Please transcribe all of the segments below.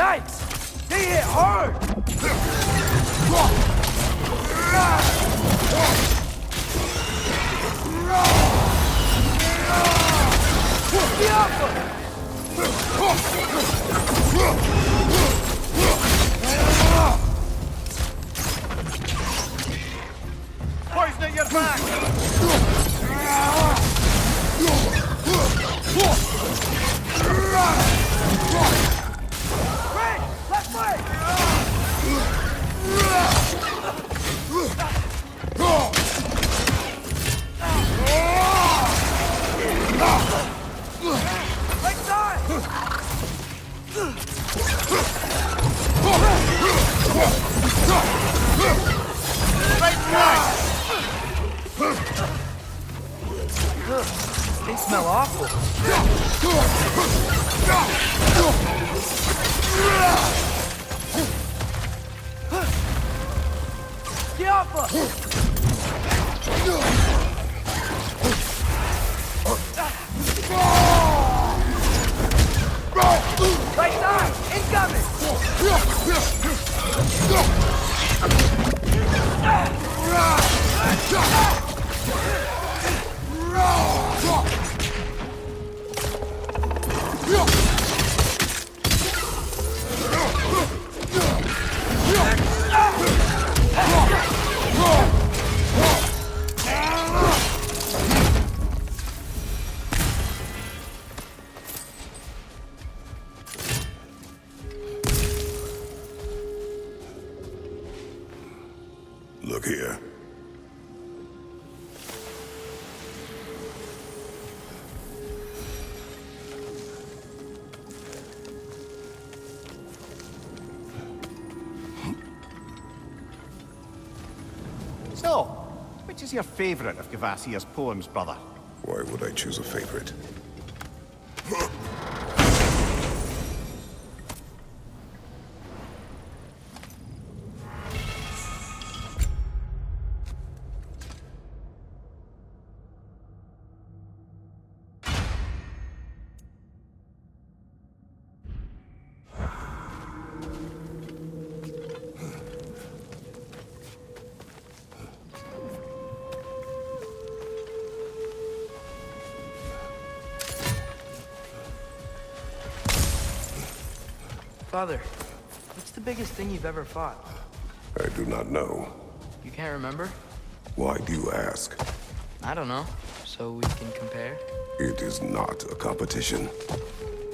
Yikes! They hit hard! Poison at your back! Ray! Left leg! Right side! They smell awful. Get off us! Right side! Incoming! Look here. So, which is your favourite of Gavassia's poems, brother? Why would I choose a favorite? Father, what's the biggest thing you've ever fought? I do not know. You can't remember? Why do you ask? I don't know. So we can compare? It is not a competition.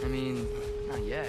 I mean, not yet.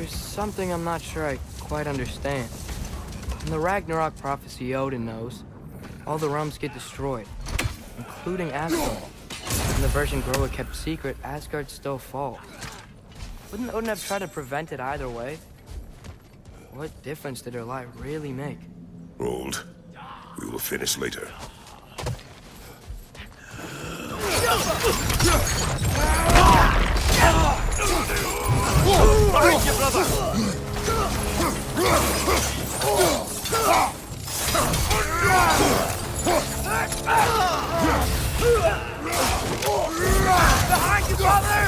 Something I'm not sure I quite understand. In the Ragnarok prophecy Odin knows, all the realms get destroyed, including Asgard. In the version Groa kept secret, Asgard still falls. Wouldn't Odin have tried to prevent it either way? What difference did her lie really make? Hold. We will finish later. Behind you, brother! Behind you, brother!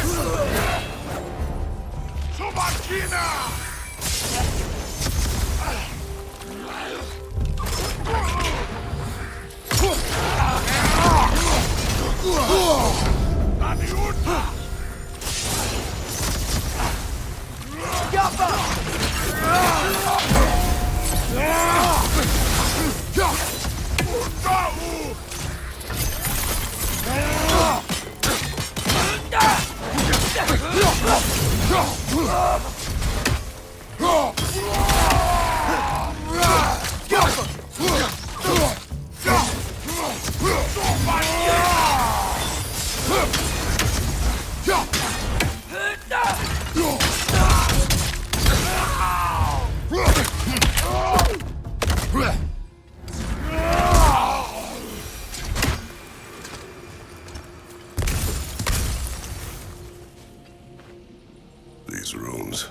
These runes.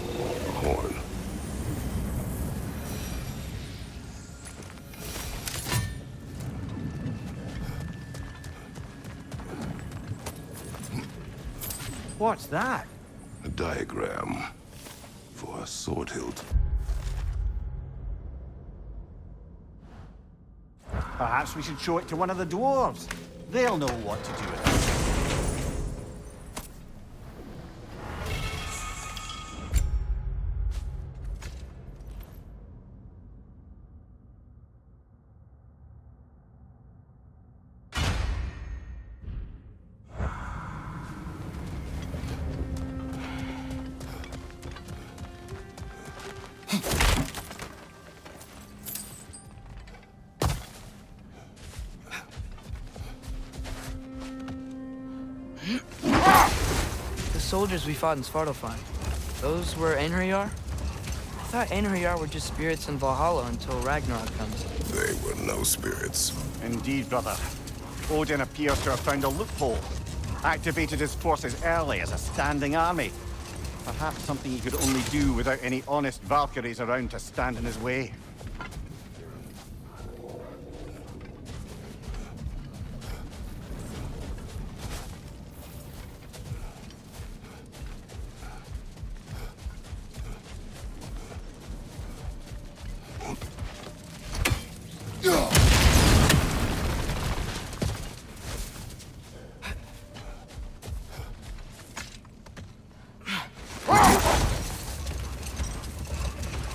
A horn. What's that? A diagram for a sword hilt. Perhaps we should show it to one of the dwarves. They'll know what to do with it. The soldiers we fought in Svartalfheim, those were Einherjar? I thought Einherjar were just spirits in Valhalla until Ragnarok comes. They were no spirits. Indeed, brother. Odin appears to have found a loophole. Activated his forces early as a standing army. Perhaps something he could only do without any honest Valkyries around to stand in his way.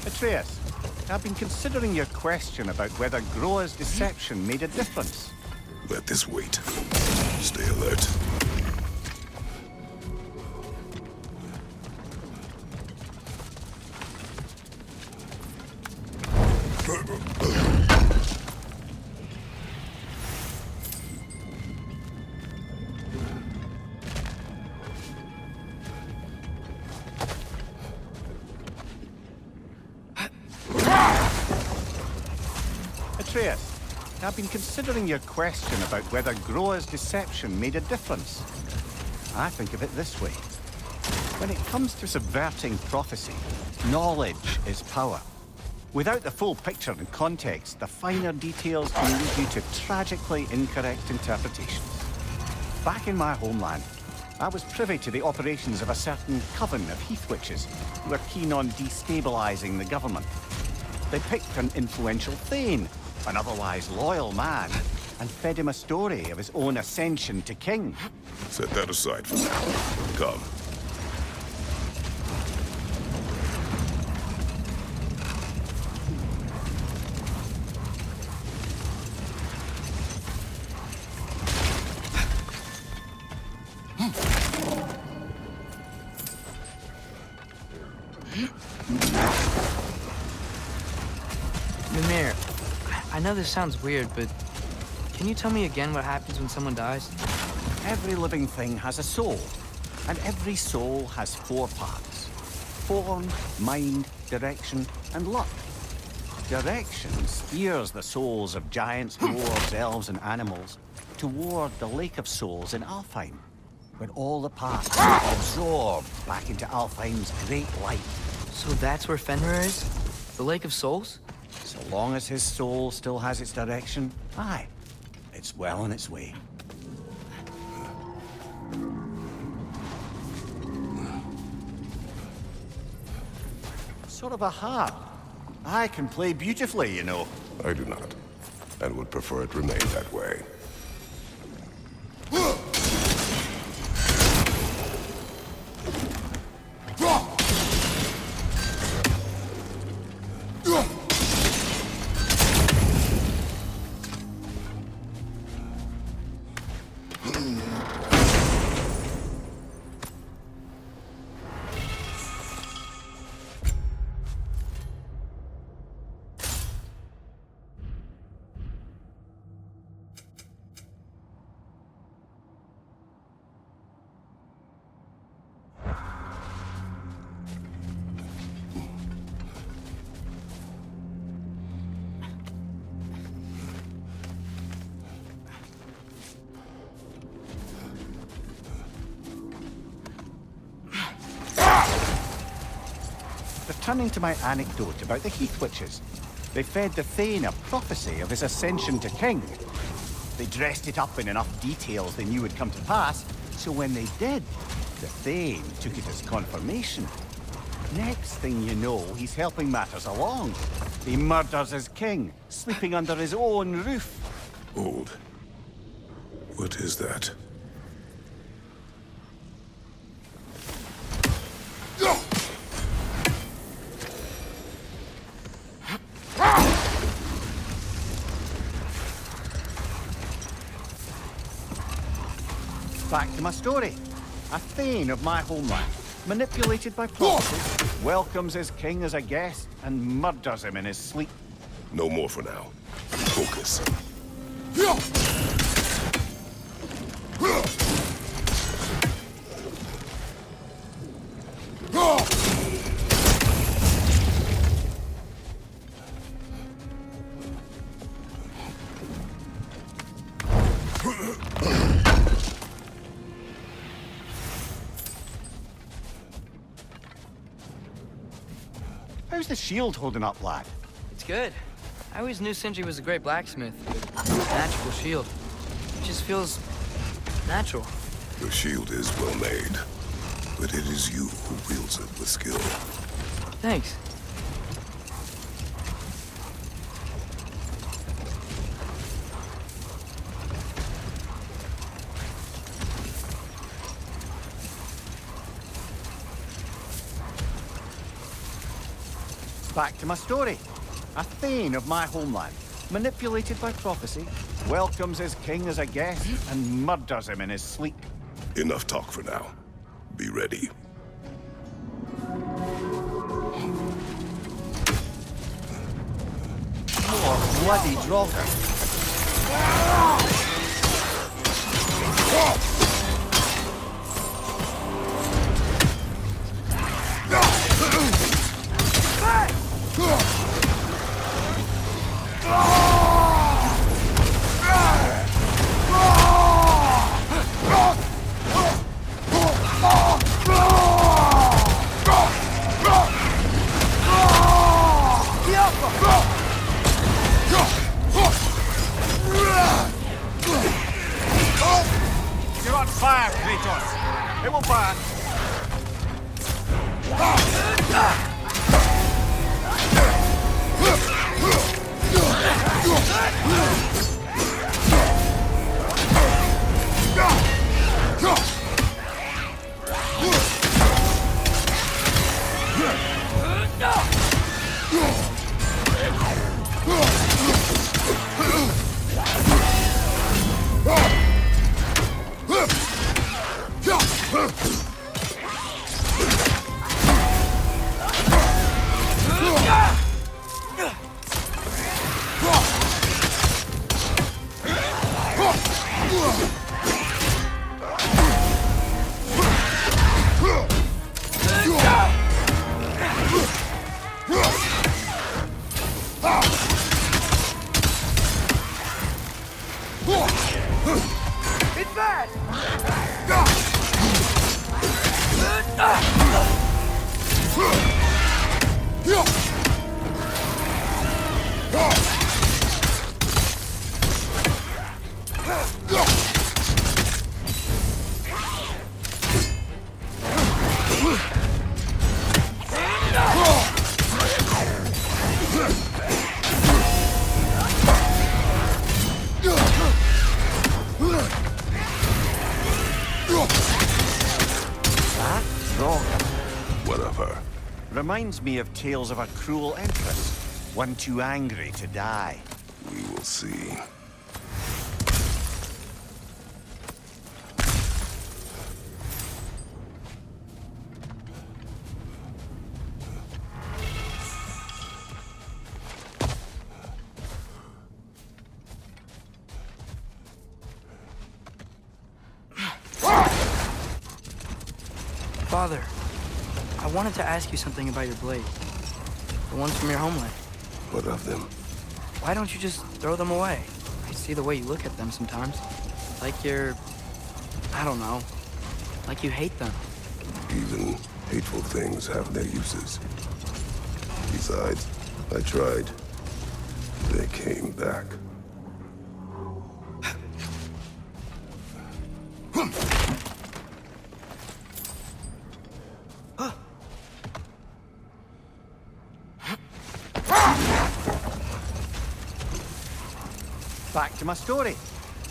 Atreus, I've been considering your question about whether Groa's deception made a difference. Let this wait. Stay alert. Atreus, I've been considering your question about whether Groa's deception made a difference. I think of it this way. When it comes to subverting prophecy, knowledge is power. Without the full picture and context, the finer details can lead you to tragically incorrect interpretations. Back in my homeland, I was privy to the operations of a certain coven of heath witches who were keen on destabilizing the government. They picked an influential thane, an otherwise loyal man, and fed him a story of his own ascension to king. Set that aside for now. Come. Mimir, I know this sounds weird, but can you tell me again what happens when someone dies? Every living thing has a soul, and every soul has 4 parts: form, mind, direction, and luck. Direction steers the souls of giants, dwarves, elves, and animals toward the Lake of Souls in Alfheim, where all the parts are absorbed back into Alfheim's great light. So that's where Fenrir is? The Lake of Souls? So long as his soul still has its direction, aye, it's well on its way. Sort of a harp. I can play beautifully, you know. I do not, and would prefer it remain that way. Returning to my anecdote about the Heath Witches, they fed the Thane a prophecy of his ascension to king. They dressed it up in enough details they knew would come to pass, so when they did, the Thane took it as confirmation. Next thing you know, he's helping matters along. He murders his king, sleeping under his own roof. Old. What is that? Back to my story. A Thane of my homeland, manipulated by prophecy, welcomes his king as a guest and murders him in his sleep. No more for now. Focus. How's the shield holding up, lad? It's good. I always knew Sindri was a great blacksmith. Magical shield. It just feels natural. Your shield is well made, but it is you who wields it with skill. Thanks. Back to my story. A Thane of my homeland, manipulated by prophecy, welcomes his king as a guest and murders him in his sleep. Enough talk for now. Be ready. More bloody Draugr. You're on fire, Kratos. It will burn. It's bad! of her. Reminds me of tales of a cruel empress, one too angry to die. We will see. Father, I wanted to ask you something about your blade. The ones from your homeland. What of them? Why don't you just throw them away? I see the way you look at them sometimes. Like you're... I don't know. Like you hate them. Even hateful things have their uses. Besides, I tried. They came back. Back to my story.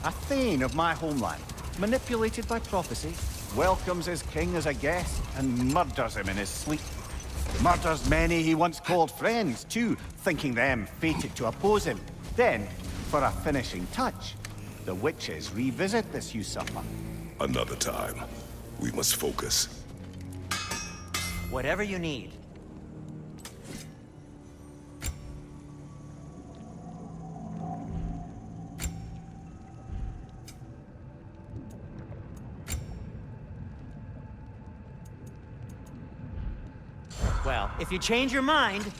A thane of my homeland, manipulated by prophecy, welcomes his king as a guest and murders him in his sleep. Murders many he once called friends, too, thinking them fated to oppose him. Then, for a finishing touch, the witches revisit this usurper. Another time. We must focus. Whatever you need. Well, if you change your mind,